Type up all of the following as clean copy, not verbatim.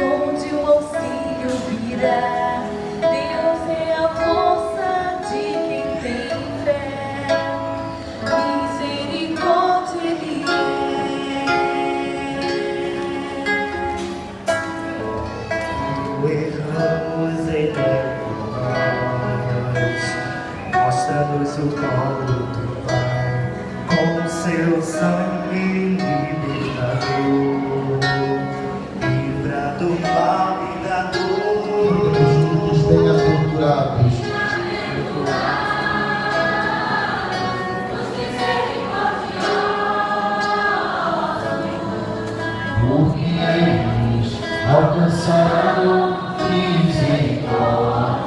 onde o auxílio virá. Deus é a força de quem tem fé. Misericórdia Ele é. Erramos em nós, mostra-nos o colo do Pai, com o seu sangue libertador, livra do mal e da dor. Os bem-aventurados, porque eles alcançarão misericórdia.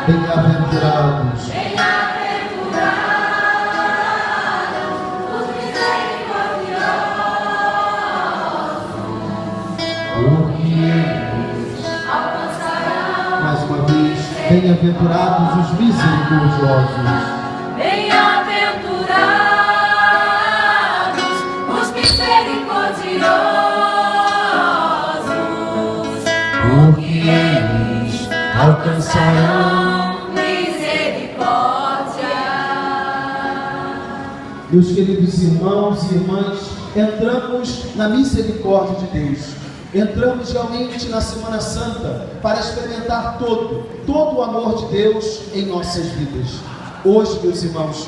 Bem-aventurados, Bem-aventurados os misericordiosos, porque eles, alcançarão. mais uma vez, bem-aventurados os misericordiosos. Bem-aventurados os misericordiosos, Porque eles alcançarão. misericórdia. Meus queridos irmãos e irmãs, entramos na misericórdia de Deus. Entramos realmente na Semana Santa para experimentar todo o amor de Deus em nossas vidas. Hoje, meus irmãos,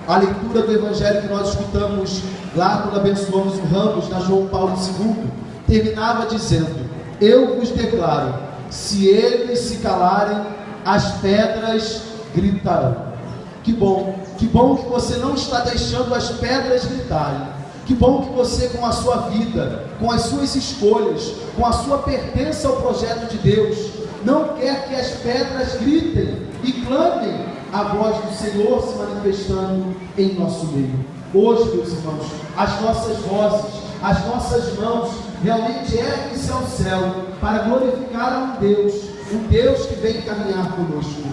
a leitura do Evangelho que nós escutamos lá quando abençoamos o Ramos, na João Paulo II, terminava dizendo: eu vos declaro, se eles se calarem, as pedras gritarão. Que bom que você não está deixando as pedras gritarem. Que bom que você, com a sua vida, com as suas escolhas, com a sua pertença ao projeto de Deus, não quer que as pedras gritem e clamem a voz do Senhor se manifestando em nosso meio. Hoje, meus irmãos, as nossas vozes, as nossas mãos realmente erguem-se ao céu para glorificar a um Deus que vem caminhar conosco.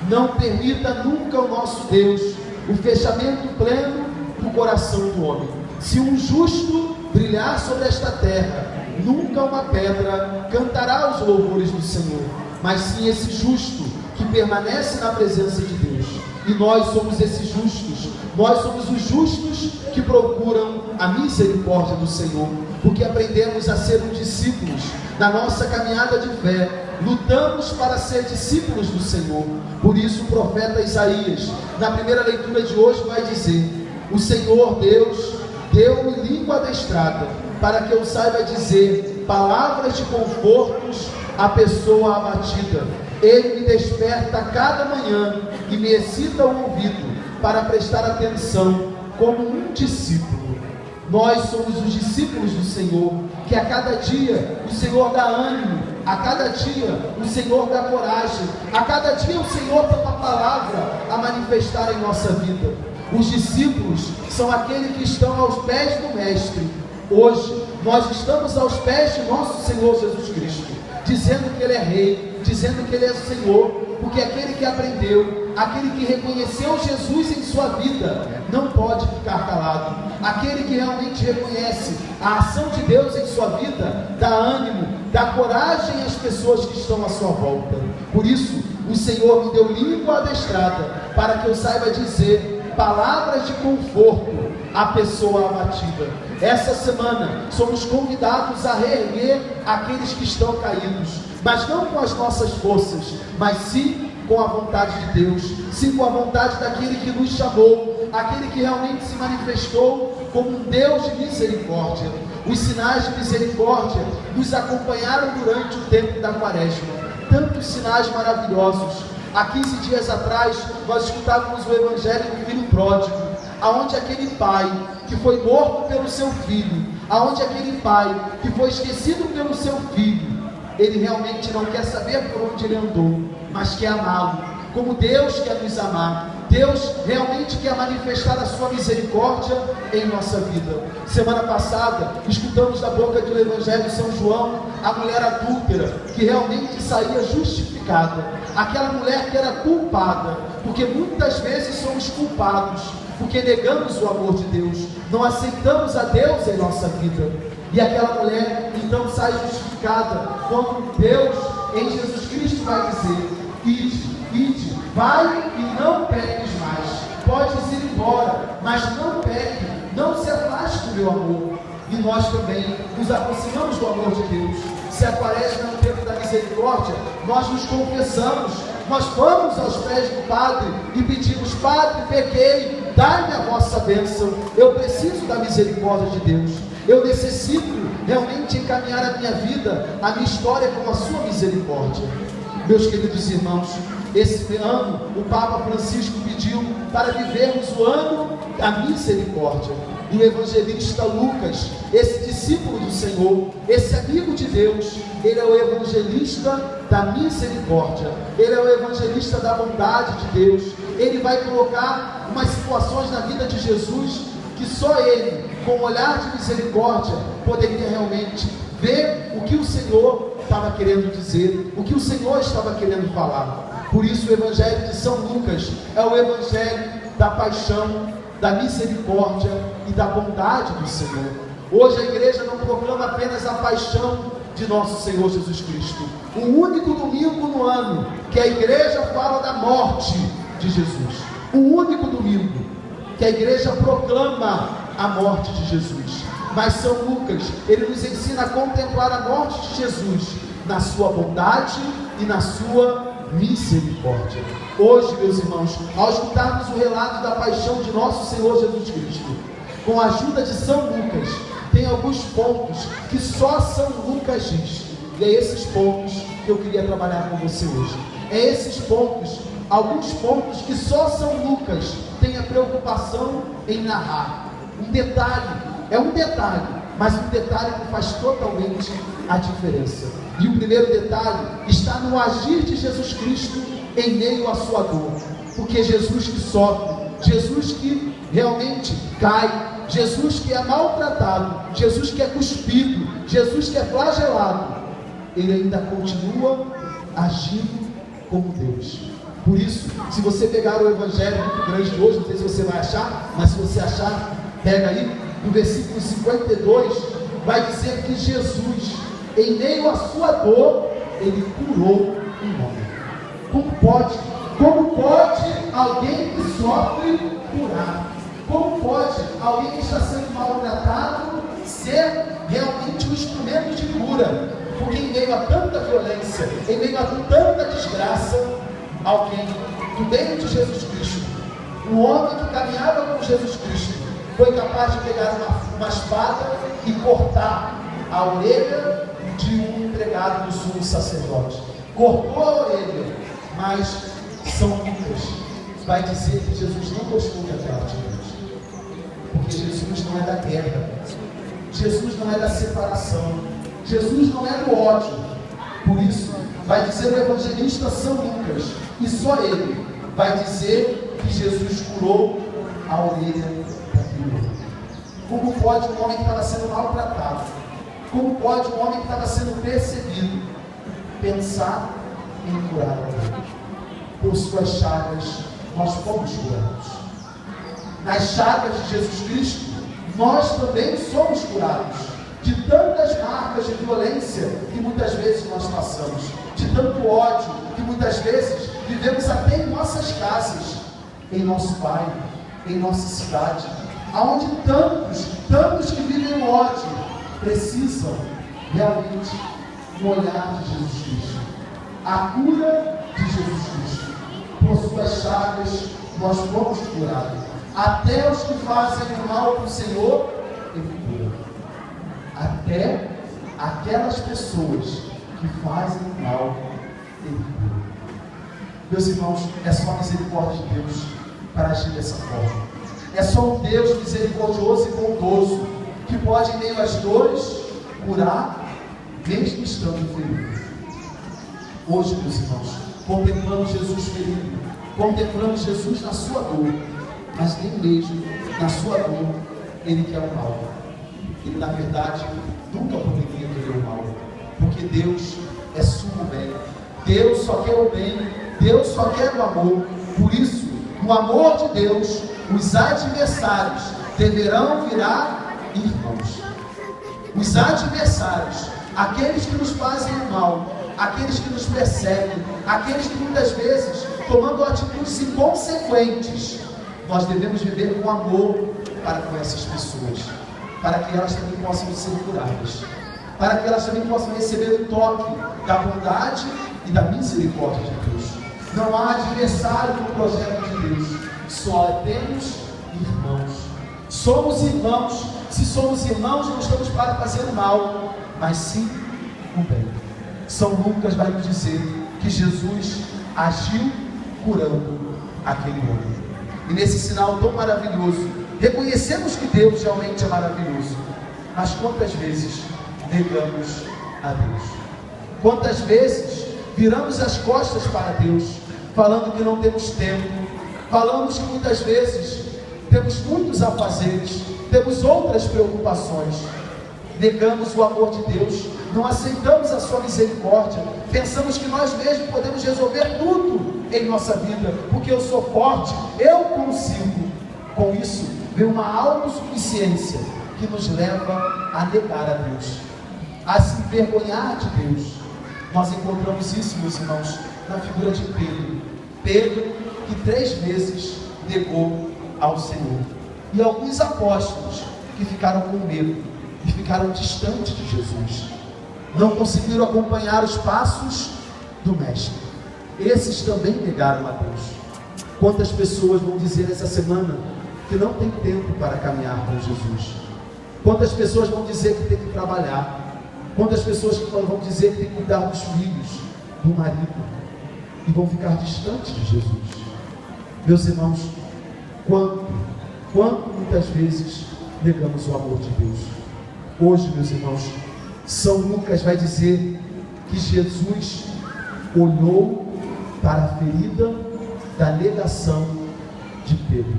Não permita nunca o nosso Deus o fechamento pleno do coração do homem. Se um justo brilhar sobre esta terra, nunca uma pedra cantará os louvores do Senhor, mas sim esse justo que permanece na presença de Deus. E nós somos esses justos, nós somos os justos que procuram a misericórdia do Senhor, porque aprendemos a ser um discípulos na nossa caminhada de fé, lutamos para ser discípulos do Senhor. Por isso o profeta Isaías, na primeira leitura de hoje, vai dizer: o Senhor Deus deu-me língua adestrada, para que eu saiba dizer palavras de confortos à pessoa abatida. Ele me desperta a cada manhã e me excita o ouvido para prestar atenção como um discípulo. Nós somos os discípulos do Senhor, que a cada dia o Senhor dá ânimo, a cada dia o Senhor dá coragem, a cada dia o Senhor tem uma palavra a manifestar em nossa vida. Os discípulos são aqueles que estão aos pés do Mestre. Hoje nós estamos aos pés de nosso Senhor Jesus Cristo, dizendo que Ele é Rei, dizendo que Ele é Senhor, porque aquele que aprendeu, aquele que reconheceu Jesus em sua vida, não pode ficar calado. Aquele que realmente reconhece a ação de Deus em sua vida, dá ânimo, dá coragem às pessoas que estão à sua volta. Por isso, o Senhor me deu língua adestrada, para que eu saiba dizer palavras de conforto à pessoa abatida. Essa semana somos convidados a reerguer aqueles que estão caídos, mas não com as nossas forças, mas sim com a vontade de Deus, sim com a vontade daquele que nos chamou, aquele que realmente se manifestou como um Deus de misericórdia. Os sinais de misericórdia nos acompanharam durante o tempo da Quaresma, tantos sinais maravilhosos. Há 15 dias atrás, nós escutávamos o Evangelho do Filho Pródigo, aonde aquele pai que foi morto pelo seu filho, aonde aquele pai que foi esquecido pelo seu filho, ele realmente não quer saber por onde ele andou, mas quer amá-lo, como Deus quer nos amar. Deus realmente quer manifestar a sua misericórdia em nossa vida. Semana passada, escutamos da boca do Evangelho de São João, a mulher adúltera, que realmente saía justificada. Aquela mulher que era culpada, porque muitas vezes somos culpados, porque negamos o amor de Deus, não aceitamos a Deus em nossa vida. E aquela mulher, então, sai justificada. justificada quando Deus em Jesus Cristo vai dizer: ide, vai e não peques mais. Podes ir embora, mas não peque, não se afaste do meu amor. E nós também nos aproximamos do amor de Deus. Se a Quaresma é um tempo da misericórdia, nós nos confessamos, nós vamos aos pés do Padre e pedimos: Padre, pequei, dai-me a vossa bênção. Eu preciso da misericórdia de Deus. Eu necessito realmente encaminhar a minha vida, a minha história com a sua misericórdia. Meus queridos irmãos, esse ano o Papa Francisco pediu para vivermos o ano da misericórdia. E o evangelista Lucas, esse discípulo do Senhor, esse amigo de Deus, ele é o evangelista da misericórdia, ele é o evangelista da bondade de Deus. Ele vai colocar umas situações na vida de Jesus que só ele, com um olhar de misericórdia, poderia realmente ver o que o Senhor estava querendo dizer, o que o Senhor estava querendo falar. Por isso o evangelho de São Lucas é o evangelho da paixão, da misericórdia e da bondade do Senhor. Hoje a igreja não proclama apenas a paixão de nosso Senhor Jesus Cristo. O único domingo no ano que a igreja fala da morte de Jesus. O único domingo que a igreja proclama a morte de Jesus. Mas São Lucas, ele nos ensina a contemplar a morte de Jesus na sua bondade e na sua misericórdia. Hoje, meus irmãos, ao escutarmos o relato da paixão de nosso Senhor Jesus Cristo, com a ajuda de São Lucas, tem alguns pontos que só São Lucas diz, e é esses pontos que eu queria trabalhar com você hoje. É esses pontos, alguns pontos que só São Lucas tem a preocupação em narrar. Um detalhe, é um detalhe, mas um detalhe que faz totalmente a diferença. E o primeiro detalhe está no agir de Jesus Cristo em meio à sua dor. Porque Jesus que sofre, Jesus que realmente cai, Jesus que é maltratado, Jesus que é cuspido, Jesus que é flagelado, ele ainda continua agindo como Deus. Por isso, se você pegar o evangelho muito grande de hoje, não sei se você vai achar, mas se você achar, pega aí, no versículo 52, vai dizer que Jesus, em meio à sua dor, ele curou um homem. Como pode alguém que sofre curar? Como pode alguém que está sendo maltratado ser realmente um instrumento de cura? Porque em meio a tanta violência, em meio a tanta desgraça, alguém, do meio de Jesus Cristo, um homem que caminhava com Jesus Cristo, foi capaz de pegar uma espada e cortar a orelha de um empregado do sumo sacerdote. Cortou a orelha, mas São Lucas vai dizer que Jesus não gostou daquela atitude, porque Jesus não é da guerra, Jesus não é da separação, Jesus não é do ódio. Por isso, vai dizer o evangelista São Lucas, e só ele vai dizer que Jesus curou a orelha daquele homem. Como pode um homem que estava sendo maltratado, como pode um homem que estava sendo perseguido pensar em curar a orelha? Por suas chagas nós fomos curados. Nas chagas de Jesus Cristo nós também somos curados de tantas marcas de violência que muitas vezes nós passamos, de tanto ódio que muitas vezes vivemos até em nossas casas, em nosso bairro, em nossa cidade, aonde tantos que vivem no ódio precisam realmente do olhar de Jesus Cristo, a cura de Jesus Cristo. Por suas chagas nós fomos curados. Até os que fazem o mal para o Senhor, ele cura. Até aquelas pessoas que fazem o mal, ele cura. Meus irmãos, é só a misericórdia de Deus para agir dessa forma. É só um Deus misericordioso e bondoso que pode, em meio às dores, curar, mesmo estando ferido. Hoje, meus irmãos, contemplamos Jesus ferido, contemplamos Jesus na sua dor, mas nem mesmo na sua dor ele quer o mal. Ele, na verdade, nunca poderia querer o mal, porque Deus é sumo bem, Deus só quer o bem, Deus só quer o amor. Por isso, no amor de Deus, os adversários deverão virar irmãos. Os adversários aqueles que nos fazem o mal, aqueles que nos perseguem, aqueles que muitas vezes, tomando atitudes inconsequentes, nós devemos viver com amor para com essas pessoas, para que elas também possam ser curadas, para que elas também possam receber o toque da bondade e da misericórdia de Deus. Não há adversário no projeto de Deus, só temos irmãos. Somos irmãos. Se somos irmãos, não estamos para fazer o mal, mas sim o bem. São Lucas vai nos dizer que Jesus agiu curando aquele homem. E nesse sinal tão maravilhoso, reconhecemos que Deus realmente é maravilhoso. Mas quantas vezes negamos a Deus? Quantas vezes viramos as costas para Deus, falando que não temos tempo, falamos que muitas vezes temos muitos afazeres, temos outras preocupações, negamos o amor de Deus, não aceitamos a sua misericórdia, pensamos que nós mesmos podemos resolver tudo em nossa vida, porque eu sou forte, eu consigo. Com isso vem uma autossuficiência que nos leva a negar a Deus, a se envergonhar de Deus. Nós encontramos isso, meus irmãos, na figura de Pedro. Pedro, que 3 vezes negou ao Senhor. E alguns apóstolos que ficaram com medo e ficaram distantes de Jesus, não conseguiram acompanhar os passos do Mestre. Esses também negaram a Deus. Quantas pessoas vão dizer essa semana que não tem tempo para caminhar com Jesus? Quantas pessoas vão dizer que tem que trabalhar? Quantas pessoas vão dizer que tem que cuidar dos filhos, do marido, e vão ficar distantes de Jesus? Meus irmãos, quanto muitas vezes negamos o amor de Deus? Hoje, meus irmãos, São Lucas vai dizer que Jesus olhou para a ferida da negação de Pedro.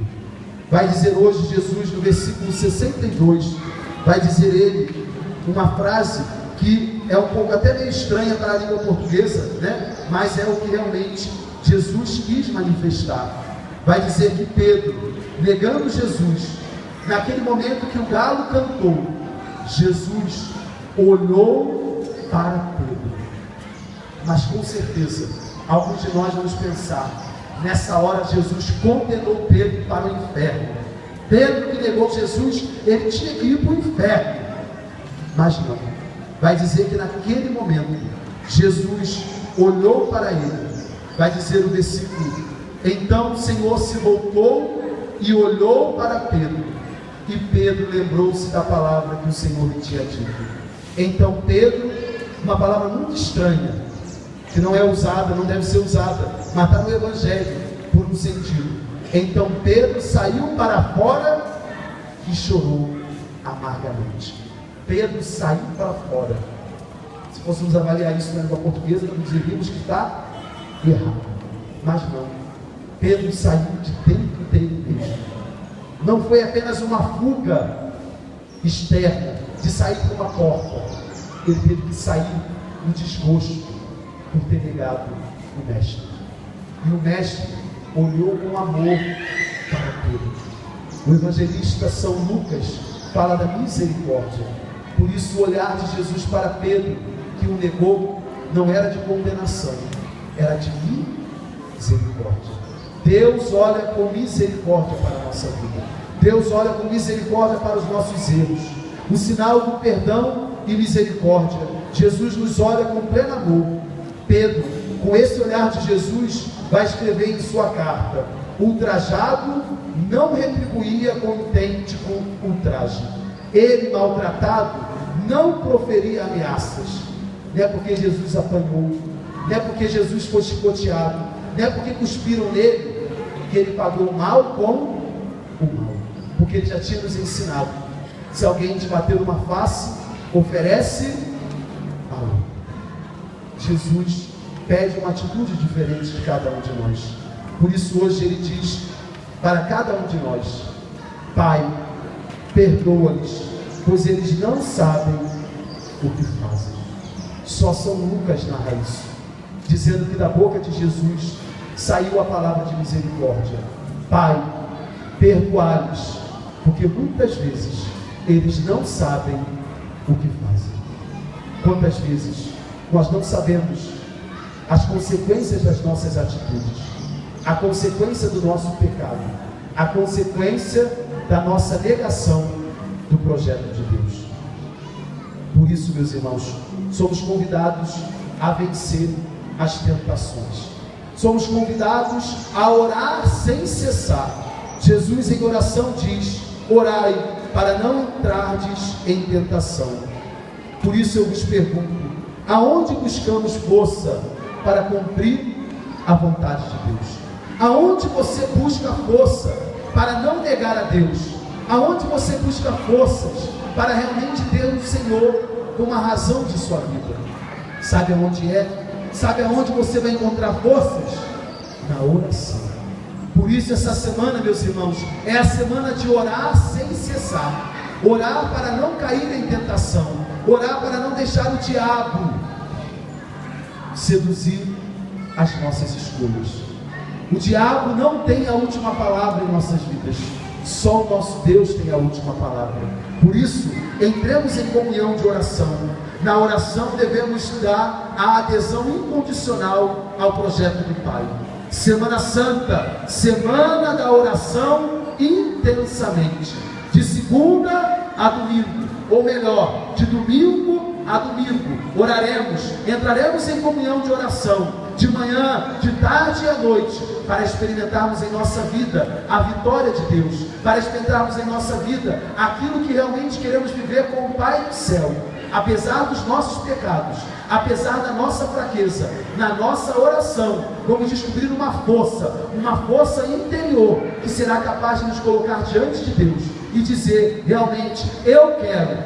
Vai dizer hoje Jesus, no versículo 62, vai dizer ele uma frase que é um pouco até meio estranha para a língua portuguesa, né? Mas é o que realmente Jesus quis manifestar. Vai dizer que Pedro, negando Jesus, naquele momento que o galo cantou, Jesus olhou para Pedro. Mas com certeza, alguns de nós vamos pensar, nessa hora Jesus condenou Pedro para o inferno. Pedro que negou Jesus, ele tinha que ir para o inferno. Mas não. Vai dizer que naquele momento, Jesus olhou para ele. Vai dizer o versículo: então o Senhor se voltou e olhou para Pedro. E Pedro lembrou-se da palavra que o Senhor lhe tinha dito. Então Pedro, uma palavra muito estranha, que não é usada, não deve ser usada, mas está no Evangelho, por um sentido. Então Pedro saiu para fora e chorou amargamente. Pedro saiu para fora. Se fôssemos avaliar isso na língua portuguesa, nós diríamos que está errado. Mas não. Pedro saiu de dentro dele mesmo. Não foi apenas uma fuga externa, de sair por uma porta. Ele teve que sair no desgosto por ter negado o Mestre. E o Mestre olhou com amor para Pedro. O evangelista São Lucas fala da misericórdia. Por isso o olhar de Jesus para Pedro, que o negou, não era de condenação, era de misericórdia. Deus olha com misericórdia para a nossa vida. Deus olha com misericórdia para os nossos erros. O sinal do perdão e misericórdia. Jesus nos olha com pleno amor. Pedro, com esse olhar de Jesus, vai escrever em sua carta: ultrajado, não retribuía contente com ultraje. Ele, maltratado, não proferia ameaças. Não é porque Jesus apanhou, não é porque Jesus foi chicoteado, não é porque cuspiram nele, que ele pagou o mal com o mal. Porque ele já tinha nos ensinado: se alguém te bater numa face, oferece a outra. Jesus pede uma atitude diferente de cada um de nós. Por isso hoje ele diz para cada um de nós: Pai, perdoa-lhes, pois eles não sabem o que fazem. Só São Lucas narra isso, dizendo que da boca de Jesus saiu a palavra de misericórdia. Pai, perdoa-lhes, porque muitas vezes eles não sabem o que fazem. Quantas vezes nós não sabemos as consequências das nossas atitudes, a consequência do nosso pecado, a consequência da nossa negação do projeto de Deus. Por isso, meus irmãos, somos convidados a vencer as tentações. Somos convidados a orar sem cessar. Jesus em oração diz: orai para não entrardes em tentação. Por isso eu vos pergunto: aonde buscamos força para cumprir a vontade de Deus? Aonde você busca força para não negar a Deus? Aonde você busca forças para realmente ter o Senhor como a razão de sua vida? Sabe aonde é? Sabe aonde você vai encontrar forças? Na oração. Por isso essa semana, meus irmãos, é a semana de orar sem cessar. Orar para não cair em tentação. Orar para não deixar o diabo seduzir as nossas escolhas. O diabo não tem a última palavra em nossas vidas. Só o nosso Deus tem a última palavra. Por isso, entremos em comunhão de oração. Na oração devemos dar a adesão incondicional ao projeto do Pai. Semana Santa, semana da oração intensamente, de segunda a domingo, ou melhor, de domingo a domingo, oraremos, entraremos em comunhão de oração, de manhã, de tarde e à noite, para experimentarmos em nossa vida a vitória de Deus, para experimentarmos em nossa vida aquilo que realmente queremos viver com o Pai do céu. Apesar dos nossos pecados, apesar da nossa fraqueza, na nossa oração, vamos descobrir uma força interior, que será capaz de nos colocar diante de Deus e dizer: realmente,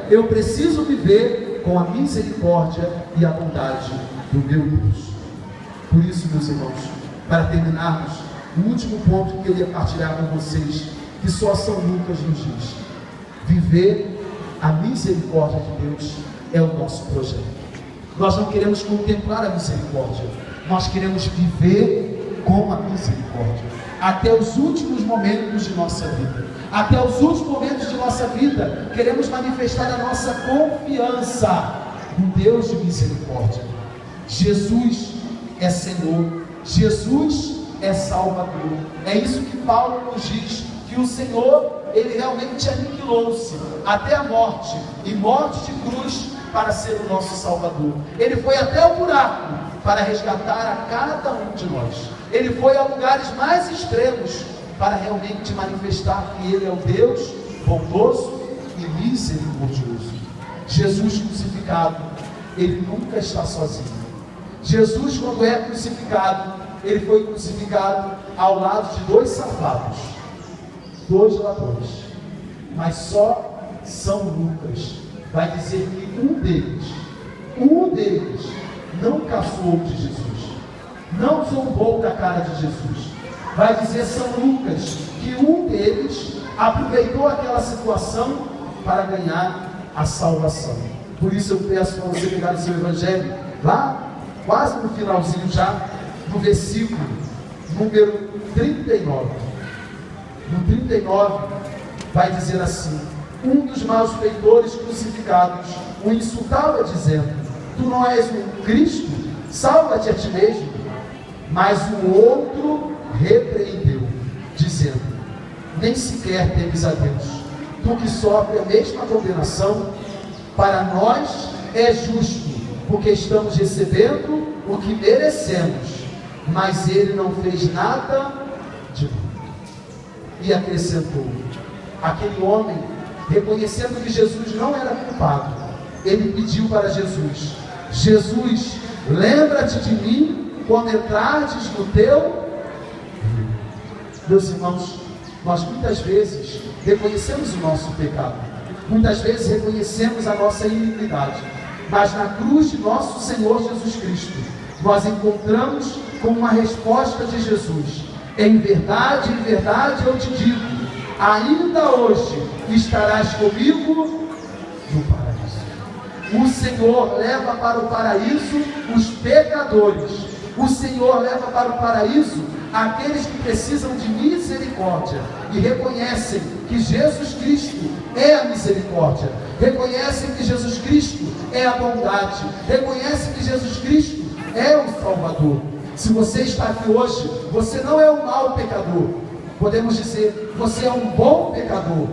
eu preciso viver com a misericórdia e a bondade do meu Deus. Por isso, meus irmãos, para terminarmos, o último ponto que eu ia partilhar com vocês, que só São Lucas nos diz: viver a misericórdia de Deus é o nosso projeto. Nós não queremos contemplar a misericórdia, nós queremos viver com a misericórdia até os últimos momentos de nossa vida. Até os últimos momentos de nossa vida, queremos manifestar a nossa confiança no Deus de misericórdia. Jesus é Senhor, Jesus é Salvador. É isso que Paulo nos diz, que o Senhor, Ele realmente aniquilou-se até a morte, e morte de cruz, para ser o nosso Salvador. Ele foi até o buraco para resgatar a cada um de nós. Ele foi a lugares mais extremos para realmente manifestar que Ele é o Deus bondoso e misericordioso. Jesus crucificado, Ele nunca está sozinho. Jesus, quando é crucificado, Ele foi crucificado ao lado de dois safados, dois ladrões, mas só São Lucas vai dizer que um deles não caçoou de Jesus, não zombou da cara de Jesus. Vai dizer São Lucas que um deles aproveitou aquela situação para ganhar a salvação. Por isso eu peço para você pegar o seu evangelho lá, quase no finalzinho já, no versículo número 39. No 39 vai dizer assim: um dos malfeitores crucificados o insultava dizendo: tu não és o Cristo? Salva-te a ti mesmo. Mas o outro repreendeu, dizendo: nem sequer temes a Deus, tu que sofre a mesma condenação. Para nós é justo, porque estamos recebendo o que merecemos, mas ele não fez nada de bom. E acrescentou: aquele homem, reconhecendo que Jesus não era culpado, ele pediu para Jesus: Jesus, lembra-te de mim quando entrares no teu reino. Meus irmãos, nós muitas vezes reconhecemos o nosso pecado, muitas vezes reconhecemos a nossa iniquidade, mas na cruz de nosso Senhor Jesus Cristo, nós encontramos como uma resposta de Jesus: em verdade eu te digo, ainda hoje estarás comigo no paraíso. O Senhor leva para o paraíso os pecadores. O Senhor leva para o paraíso aqueles que precisam de misericórdia e reconhecem que Jesus Cristo é a misericórdia, reconhecem que Jesus Cristo é a bondade, reconhecem que Jesus Cristo é o Salvador. Se você está aqui hoje, você não é um mau pecador, podemos dizer, você é um bom pecador.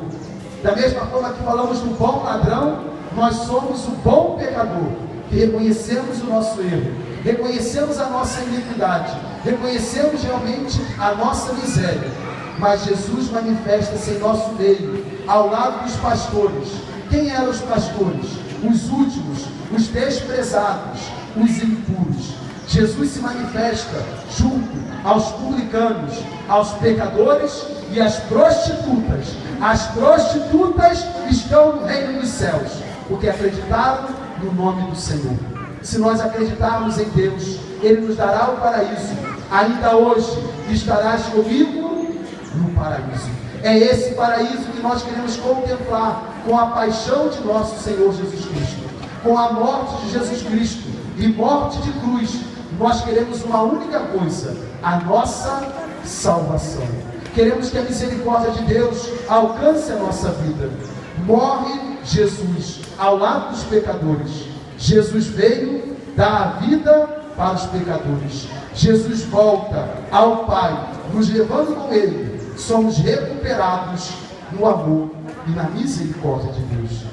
Da mesma forma que falamos do bom ladrão, nós somos o bom pecador, que reconhecemos o nosso erro, reconhecemos a nossa iniquidade, reconhecemos realmente a nossa miséria, mas Jesus manifesta-se em nosso meio, ao lado dos pastores. Quem eram os pastores? Os últimos, os desprezados, os impuros. Jesus se manifesta junto aos publicanos, aos pecadores e às prostitutas. As prostitutas estão no reino dos céus, porque acreditaram no nome do Senhor. Se nós acreditarmos em Deus, Ele nos dará o paraíso. Ainda hoje estarás comigo no paraíso. É esse paraíso que nós queremos contemplar com a paixão de nosso Senhor Jesus Cristo, com a morte de Jesus Cristo e morte de cruz. Nós queremos uma única coisa: a nossa salvação. Queremos que a misericórdia de Deus alcance a nossa vida. Morre Jesus ao lado dos pecadores. Jesus veio dar a vida para os pecadores. Jesus volta ao Pai, nos levando com Ele. Somos recuperados no amor e na misericórdia de Deus.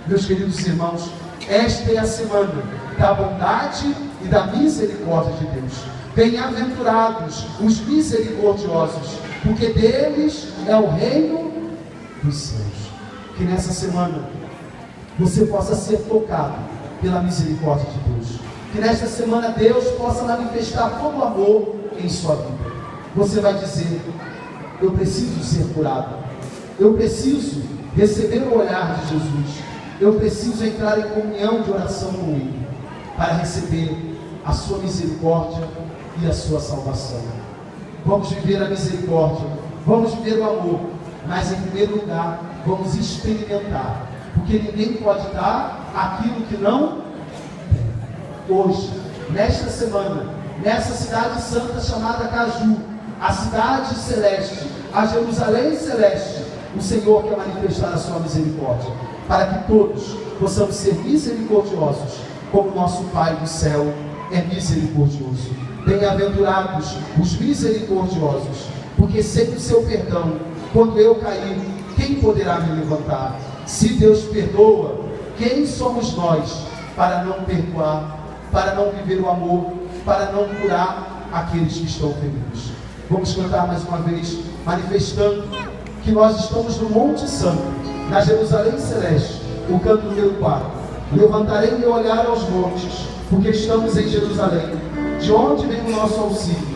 Meus queridos irmãos, esta é a semana da bondade e da misericórdia de Deus. Bem-aventurados os misericordiosos, porque deles é o reino dos céus. Que nessa semana você possa ser tocado pela misericórdia de Deus. Que nesta semana Deus possa manifestar todo o amor em sua vida. Você vai dizer: eu preciso ser curado, eu preciso receber o olhar de Jesus, eu preciso entrar em comunhão de oração com Ele, para receber a sua misericórdia e a sua salvação. Vamos viver a misericórdia, vamos viver o amor, mas em primeiro lugar vamos experimentar, porque ninguém pode dar aquilo que não tem. Hoje, nesta semana, nessa cidade santa chamada Caju, a cidade celeste, a Jerusalém celeste, o Senhor quer manifestar a sua misericórdia, para que todos possamos ser misericordiosos, como nosso Pai do céu é misericordioso. Bem-aventurados os misericordiosos, porque sem o seu perdão, quando eu cair, quem poderá me levantar? Se Deus perdoa, quem somos nós para não perdoar, para não viver o amor, para não curar aqueles que estão feridos? Vamos cantar mais uma vez, manifestando que nós estamos no Monte Santo, na Jerusalém Celeste. O canto número 4. Levantarei meu olhar aos montes, porque estamos em Jerusalém, de onde vem o nosso auxílio.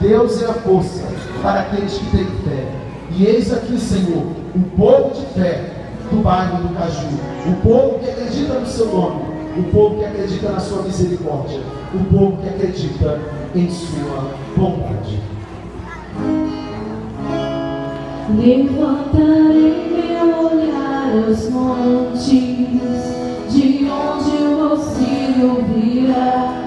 Deus é a força para aqueles que têm fé. E eis aqui, Senhor, o povo de fé do bairro do Caju, o povo que acredita no seu nome, o povo que acredita na sua misericórdia, o povo que acredita em sua bondade. Levantarei meu olhar aos montes, de onde o auxílio virá.